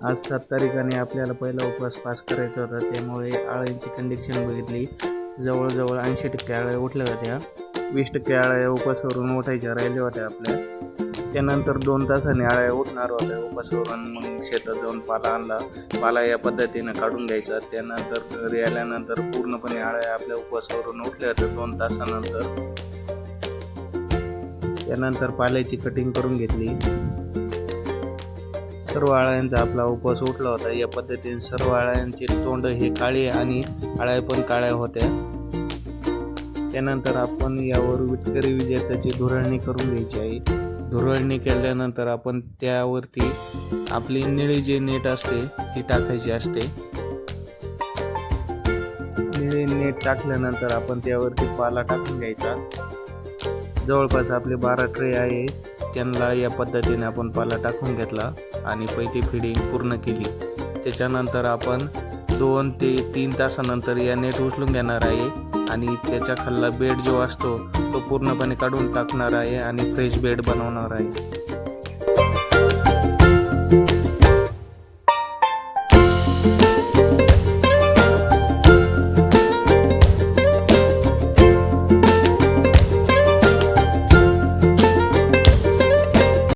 आज 7 तारीखाने आपल्याला पहिला उपवास पास करायचा होता, त्यामुळे अळ्यांची कंडिशन बघितली. जवळजवळ 80% अळ्या उठल्या होत्या. 20% अळ्या उपवासावरून उठायच्या राहिल्या होत्या आपल्या. त्यानंतर 2 तासाने अळ्या उठणार होत्या उपवासावरून. मग शेतात जाऊन पाला आणला. पाला या पद्धतीनं काढून घ्यायचा. त्यानंतर घरी आल्यानंतर पूर्णपणे अळ्या आपल्या उपवासावरून उठल्या होत्या 2 तासानंतर. त्यानंतर पाल्याची कटिंग करून घेतली. सर्व अळ्यांचा आपला उपवास उठला होता. या पद्धतीने सर्व अळ्यांचे तोंड हे काळे आणि अळ्या पण काळ्या होत्या. त्यानंतर आपण यावर विटकरी विजेत्याची धुराळणी करून घ्यायची आहे. धुराळणी केल्यानंतर आपण त्यावरती आपली निळी जी नेट असते ती टाकायची असते. निळी नेट टाकल्यानंतर आपण त्यावरती पाला टाकून घ्यायचा. जवळपास आपले 12 ट्रे आहे, त्यांना या पद्धतीने आपण पाला टाकून घेतला आणि पहिली फिडिंग पूर्ण केली. त्याच्यानंतर आपण 2 ते 3 तासानंतर या नेट उचलून घेणार आहे आणि त्याच्या खालचा बेड जो असतो तो पूर्णपणे काढून टाकणार आहे आणि फ्रेश बेड बनवणार आहे.